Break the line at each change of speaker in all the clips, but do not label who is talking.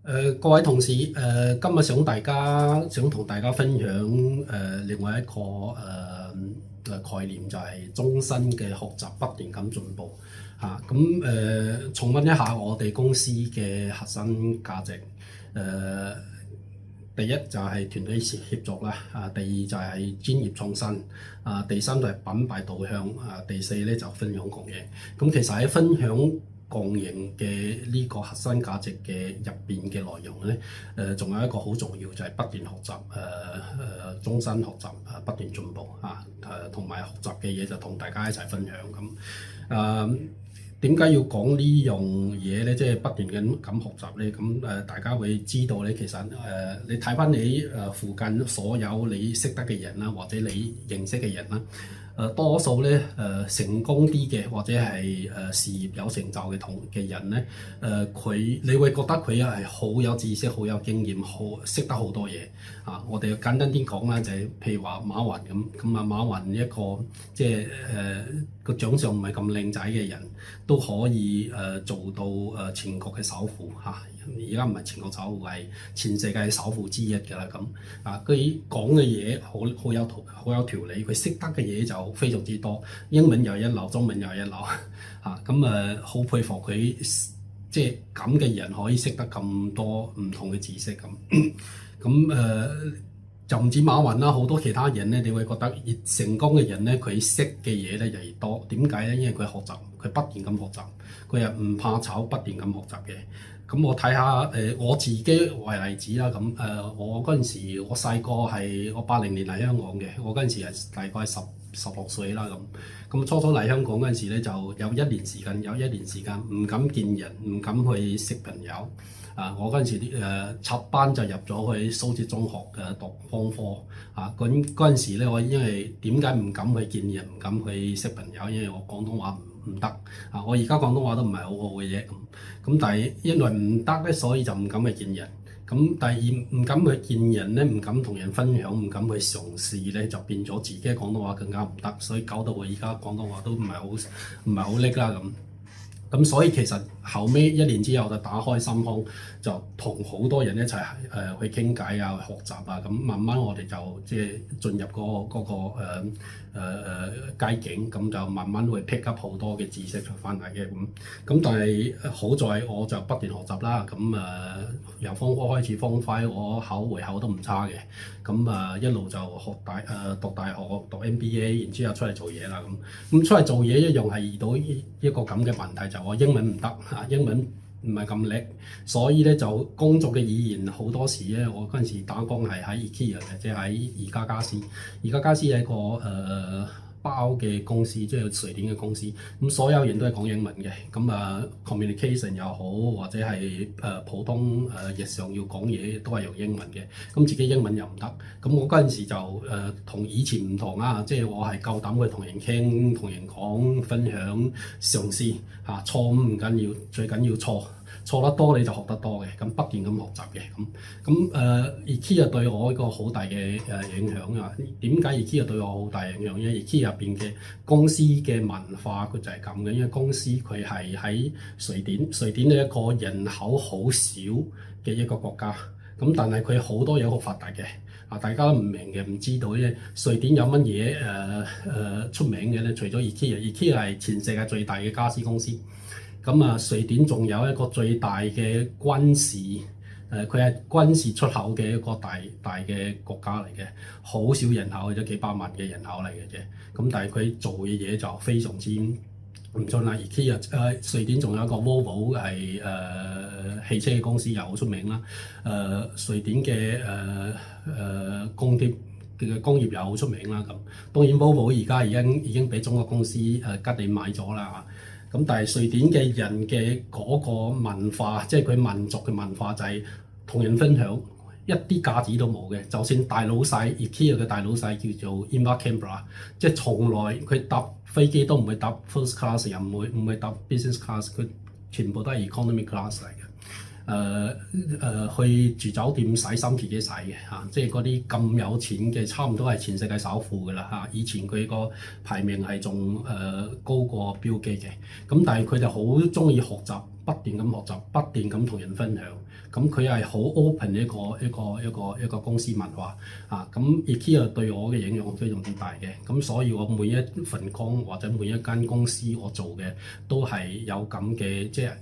各位同事，今日想同大家分享另外一個概念，就係終身嘅學習，不斷咁進步嚇。重溫一下我哋公司嘅核心價值。第一就係團隊協作啦，第二就係專業創新，第三就係品牌導向，第四咧就分享共贏。咁其實喺分享共贏嘅呢個核心價值嘅入邊嘅內容咧，仲有一個好重要就係不斷學習，終身學習，不斷進步同埋學習嘅嘢就同大家一齊分享咁。點解要講呢樣嘢咧？即係不斷咁學習咧。大家會知道咧，其實你睇翻你附近所有你識得嘅人啦，或者你認識嘅人啦，多數咧成功啲嘅，或者係事業有成就嘅人咧，你會覺得佢係好有知識、好有經驗、好識得好多嘢我哋簡單啲講啦，就係譬如話馬雲咁馬雲一個即係個長相唔係咁靚仔嘅人，都可以做到全國嘅首富而家唔係全國首富，係全世界首富之一㗎啦。佢講嘅嘢好有條理，佢識得嘅嘢就非常之多，英文又一流，中文又一流好佩服佢，即係咁嘅人可以識得咁多唔同嘅知識就唔止馬雲啦，好多其他人咧，你會覺得越成功嘅人咧，佢識嘅嘢咧就越多。點解咧？因為佢學習，佢不斷咁學習，佢又唔怕醜，不斷咁學習嘅。我睇下我自己為例子啦。我嗰陣時我細個係我80年嚟香港嘅，我嗰陣時係大概16歲啦咁。初初嚟香港嗰陣時咧，就有一年時間唔敢見人，唔敢去識朋友。我嗰陣時插班就入咗去蘇浙中學讀方科嗰陣時咧，我因為點解唔敢去見人，唔敢去識朋友？因為我廣東話唔得我而家廣東話都唔係好好嘅啫但係因為唔得咧，所以就唔敢去見人。第二唔敢去見人咧，唔敢同人分享，唔敢去嘗試咧，就變咗自己廣東話更加唔得，所以搞到我而家廣東話都唔係好叻啦咁。所以其實後尾1年之後就打開心胸，就同好多人一齊去傾偈去學習咁慢慢我哋就即係進入嗰個街景，咁就慢慢會 pick up 好多嘅知識翻嚟嘅但係好在我就不斷學習啦由方科開始，方塊我回口都唔差嘅一路就讀大學讀 MBA， 然之後出嚟做嘢啦咁出嚟做嘢一樣係遇到一個咁嘅問題，就我英文唔得英文唔係咁叻，所以咧就工作嘅語言好多時咧，我嗰陣時打工係喺 IKEA 嘅，即係喺宜家家私。宜家家私係一個包嘅公司，即係瑞典嘅公司。所有人都係講英文嘅communication 又好，或者係普通日常要講嘢都係用英文嘅。自己英文又唔得，我嗰陣時就同以前唔同即係我係夠膽去同人傾、同人講、分享、嘗試錯誤唔緊要，最緊要錯得多你就學得多嘅，不斷咁學習嘅IKEA 對我一個好大嘅影響點解 IKEA 對我好大影響？因為 IKEA 入邊嘅公司嘅文化佢就係咁嘅，因為公司佢係喺瑞典係一個人口好少嘅一個國家但係佢好多嘢好發達嘅大家都唔明嘅，唔知道咧瑞典有乜嘢出名嘅咧？除咗 IKEA 係全世界最大嘅家私公司。瑞典仲有一個最大嘅軍事佢係軍事出口嘅一個大嘅國家嚟嘅，好少人口，咗幾百萬嘅人口嚟嘅啫。但係佢做嘅嘢就非常之唔錯啦。瑞典仲有一個 Volvo 係汽車嘅公司又好出名啦。瑞典嘅工業又好出名啦。當然 Volvo 而家已經俾中國公司吉利買咗啦。但係瑞典嘅人嘅嗰個文化，即係佢民族嘅文化就係同人分享，一啲架子都冇嘅。就算大老細 IKEA 嘅大老細叫做 Ingvar Kamprad，即係從來佢搭飛機都唔會搭 first class， 又唔會搭 business class， 佢全部都係 economy class 嚟嘅。去住酒店洗衫自己洗嘅即係嗰啲咁有錢嘅，差唔多係全世界首富㗎啦以前佢個排名係仲高過標記嘅，但係佢就好中意學習，不斷咁學習，不斷咁同人分享。咁佢係好 open 一個公司文化啊。咁 IKEA 對我嘅影響非常之大嘅，咁所以我每一份工或者每一間公司我做嘅都係有咁嘅即係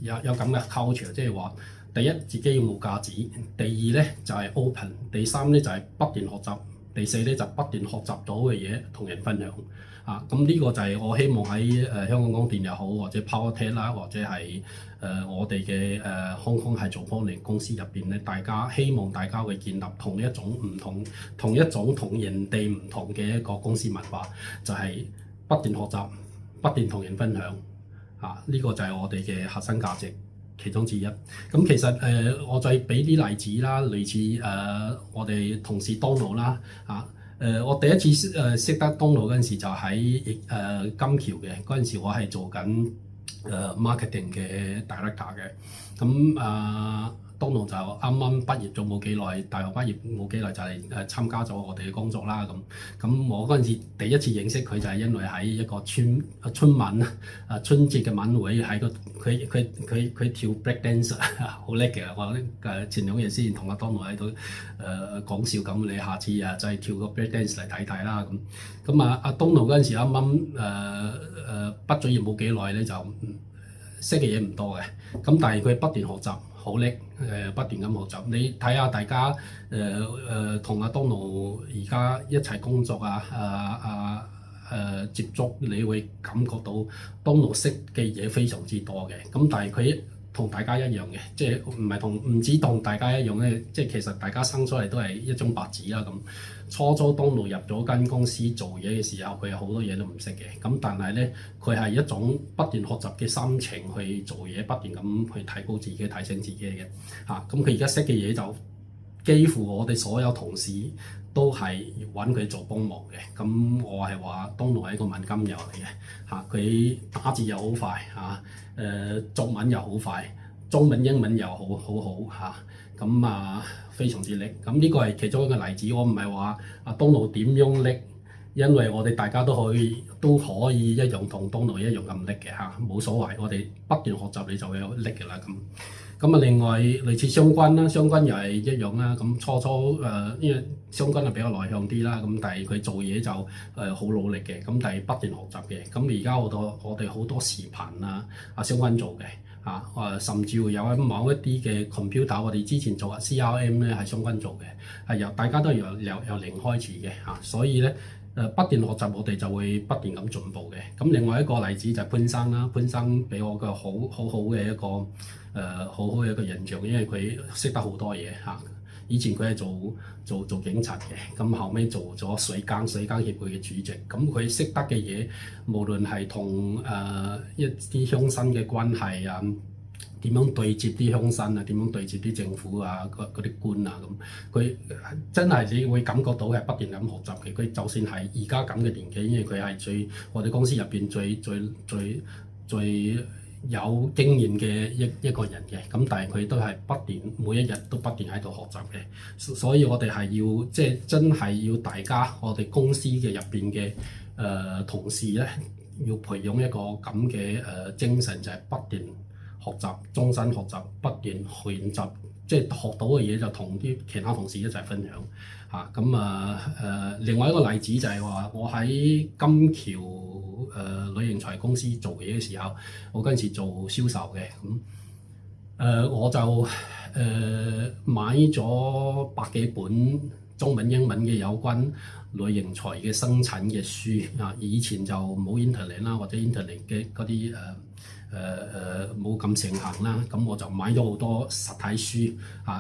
有咁嘅 culture， 即係話第一自己要冇架子，第二咧就係 open， 第三咧就係不斷學習，第四咧就不斷學習到嘅嘢同人分享啊。咁呢個就係我希望喺香港廣電又好，或者 PowerTech 啦，或者係我哋嘅Hong Kong Hydroponics公司入邊咧，希望大家會建立同一種同人哋唔同嘅一個公司文化，就係不斷學習，不斷同人分享啊。呢個就係我哋嘅核心價值其中之一。咁其實我再俾啲例子啦，類似我哋同事 Donald 啦啊。我第一次識得 Donald 嗰陣時就喺金橋嘅，嗰陣時我係做緊marketing 嘅 director 嘅。咁Donald 就啱啱畢業咗冇幾耐，大學畢業冇幾耐就係參加咗我哋嘅工作啦。咁我嗰陣時第一次認識佢就係因為喺一個春晚春節嘅晚會，喺佢跳 break dance 好叻嘅。我前2日先同阿 Donald 喺度講笑咁，你下次就係跳個 break dance 嚟睇睇啦。咁阿 Donald 嗰陣時啱啱畢咗業冇幾耐咧，就識嘅嘢唔多嘅，咁但係佢不斷學習，好叻不斷咁學習。你睇下大家同阿 Donald 而家一齊工作接觸，你會感覺到 Donald 識嘅嘢非常之多嘅。咁但係佢同大家一樣嘅，即係唔止同大家一樣咧，即係其實大家生出嚟都係一張白紙啦。咁初Donald入咗間公司做嘢嘅時候，佢有好多嘢都唔識嘅。咁但係咧，佢係一種不斷學習嘅心情去做嘢，不斷咁去提高自己、提升自己嘅嚇。咁佢而家識嘅嘢就幾乎我哋所有同事都係揾佢做幫忙嘅。咁我係話 Donald 係一個萬金油嚟嘅嚇，佢打字又好快嚇，作文又好快，中文英文又好嚇，咁非常之叻。咁呢個係其中一個例子。我唔係話阿 Donald 點樣叻，因為我哋大家都可以一樣同 Donald 一樣咁叻嘅嚇，冇所謂。我哋不斷學習，你就會有叻嘅啦。咁另外類似商君啦，商君又係一樣啦。咁初因為商君係比較內向啲啦，咁但係佢做嘢就好努力嘅，咁但係不斷學習嘅。咁而家我哋好多視頻阿商君做嘅甚至會有某一啲嘅 computer， 我哋之前做CRM 咧係商君做嘅，係大家都由零開始嘅所以咧不斷學習，我哋就會不斷咁進步嘅。咁另外一個例子就係潘生啦，潘生俾我個好好嘅一個好好嘅一個印象，因為佢識得好多嘢以前佢係做警察嘅，咁後尾做咗水耕協會嘅主席。咁佢識得嘅嘢，無論係同一啲鄉紳嘅關係點樣對接啲鄉紳點樣對接啲政府嗰啲官咁佢真係你會感覺到係不斷咁學習嘅。佢就算係而家咁嘅年紀，因為佢係我哋公司入邊最有經驗嘅一個人嘅，咁但係佢都係不斷每一日都不斷喺度學習嘅，所以我哋係要即係真係要大家我哋公司嘅入邊嘅同事咧，要培養一個咁嘅精神，就係不斷學習，終身學習，不斷學習，即係學到嘅嘢就同啲其他同事一齊分享另外一個例子就係話我喺金橋旅行財公司做嘢嘅時候，我嗰陣時做銷售嘅，我就買咗100幾本中文英文嘅有關旅行財嘅生產嘅書以前就冇 internet 啦，或者 internet 嘅嗰啲冇咁盛行啦，咁我就買咗好多實體書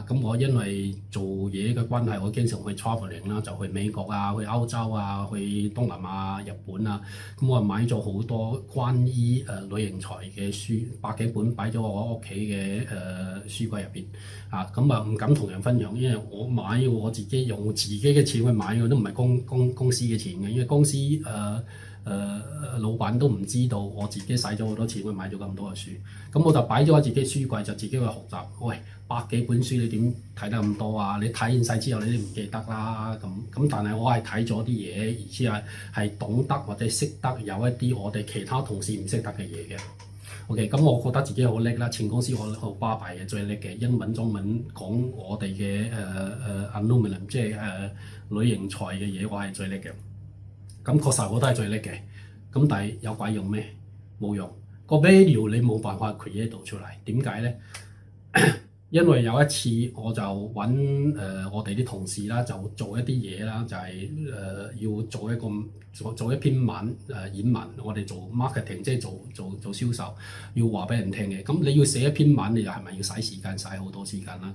咁我因為做嘢嘅關係，我經常去 traveling 啦，就去美國去歐洲去東南亞、日本咁我買咗好多關於旅行財嘅書，100幾本擺咗我屋企嘅書櫃入邊咁唔敢同人分享，因為我買我自己用自己嘅錢去買嘅，都唔係公司嘅錢嘅，因為公司老闆都唔知道我自己使咗好多錢去買咗咁多嘅書，咁我就擺咗喺自己書櫃，就自己去學習。喂，100幾本書你點睇得咁多你睇完晒之後你都唔記得啦。咁但係我係睇咗啲嘢，而且係懂得或者識得有一啲我哋其他同事唔識得嘅嘢嘅 OK， 咁我覺得自己好叻啦，前公司好巴閉嘅，最叻嘅英文、中文講我哋嘅aluminum， 即係鋁型材嘅嘢，我係最叻嘅。咁確實我都係最叻嘅。咁但係有鬼用咩？冇用。個 value 你冇辦法 create 到出嚟。點解咧？因為有一次我就揾我哋啲同事啦，就做一啲嘢啦，就係要做一篇文演文，我哋做 marketing， 即係做銷售，要話俾人聽嘅。咁你要寫一篇文，你又係咪要使時間，使好多時間啦？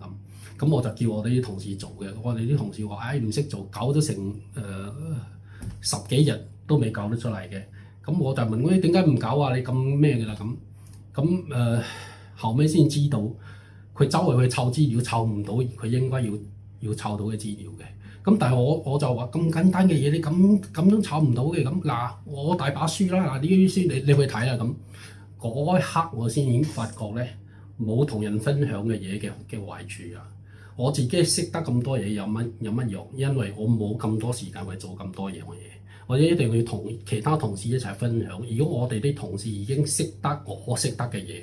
咁我就叫我哋啲同事做嘅。我哋啲同事話：唉，唔識做，搞咗成10幾日都未搞得出嚟嘅。咁我就問佢點解唔搞啊？你咁咩㗎啦？咁後尾先知道。佢周圍去湊資料，湊唔到佢應該要湊到嘅資料嘅。咁但係我就話咁簡單嘅嘢，你咁樣湊唔到嘅。咁嗱，我大把書啦，嗱呢啲書你去睇啦。咁嗰一刻我先已經發覺咧，冇同人分享嘅嘢嘅壞處啊！我自己識得咁多嘢有乜用？因為我冇咁多時間去做咁多樣嘅嘢，我一定要同其他同事一齊分享。如果我哋啲同事已經識得我識得嘅嘢，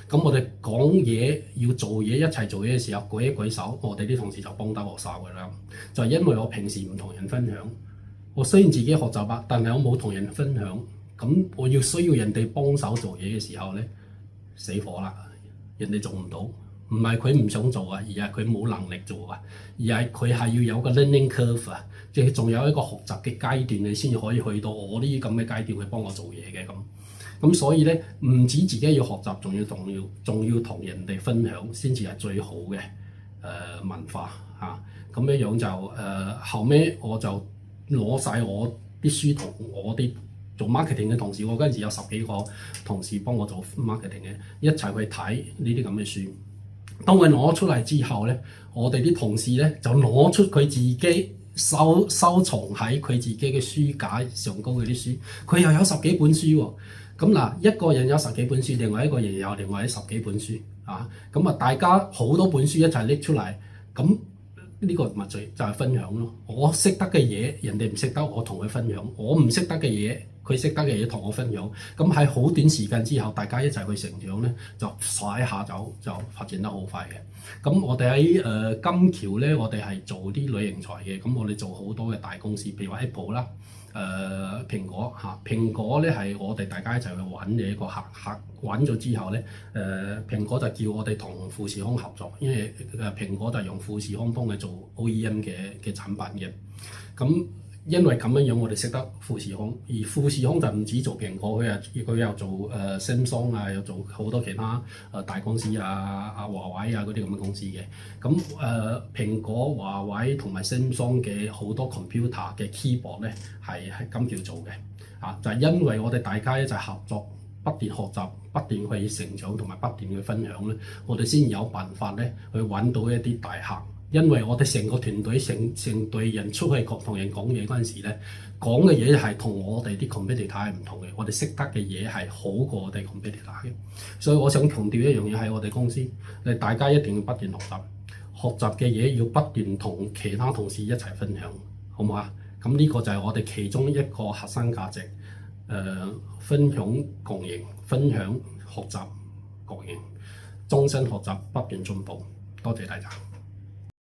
咁我哋講嘢要做嘢一齊做嘢嘅時候，舉一舉手，我哋啲同事就幫得我手㗎啦。就係因為我平時唔同人分享，我雖然自己學習啦，但係我冇同人分享。咁我需要人哋幫手做嘢嘅時候咧，死火啦！人哋做唔到，唔係佢唔想做啊，而係佢冇能力做啊，而係佢係要有個 learning curve 啊，即係仲有一個學習嘅階段，你先可以去到我呢啲咁嘅階段去幫我做嘢嘅咁。咁所以咧，唔止自己要學習，仲要同人哋分享，先至係最好嘅文化嚇。咁樣就後尾我就攞晒我啲書同我啲做 marketing 嘅同事，我嗰陣時有10幾個同事幫我做 marketing 嘅，一齊去睇呢啲咁嘅書。當佢攞出嚟之後咧，我哋啲同事咧就攞出佢自己收藏喺佢自己嘅書架上高嗰啲書，佢又有10幾本書喎。咁嗱，一個人有10幾本書，另外一個人有另外10幾本書啊。咁啊，大家好多本書一齊拎出嚟，咁呢個咪就係分享咯。我識得嘅嘢，人哋唔識得，我同佢分享；我唔識得嘅嘢，佢識得嘅嘢同我分享。咁喺好短時間之後，大家一齊去成長咧，就一下就發展得好快嘅。咁我哋喺金橋咧，我哋係做啲鋁型材嘅。咁我哋做好多嘅大公司，譬如話 Apple 啦。蘋果嚇，蘋果咧係我哋大家一齊去揾嘅一個客揾咗之後咧，蘋果就叫我哋同富士康合作，因為蘋果就用富士康幫佢做 OEM 嘅產品嘅。咁因為咁樣我哋識得富士康，而富士康就唔止做蘋果，佢又做Samsung 啊，又做好多其他大公司華為啊嗰啲咁嘅公司嘅。咁蘋果、華為同埋 Samsung 嘅好多 computer 嘅 keyboard 咧係金橋做嘅啊，就係因為我哋大家一齊合作，不斷學習、不斷去成長同埋不斷去分享咧，我哋先有辦法咧去揾到一啲大客。因為我哋成個團隊成隊人出去同人講嘢嗰陣時咧，講嘅嘢係同我哋啲 competitor 係唔同嘅，我哋識得嘅嘢係好過我哋 competitor 嘅。所以我想強調一樣嘢喺我哋公司，大家一定要不斷學習，學習嘅嘢要不斷同其他同事一齊分享，好唔好啊？咁呢個就係我哋其中一個核心價值，分享共贏，分享學習共贏，終身學習不斷進步。多謝大家。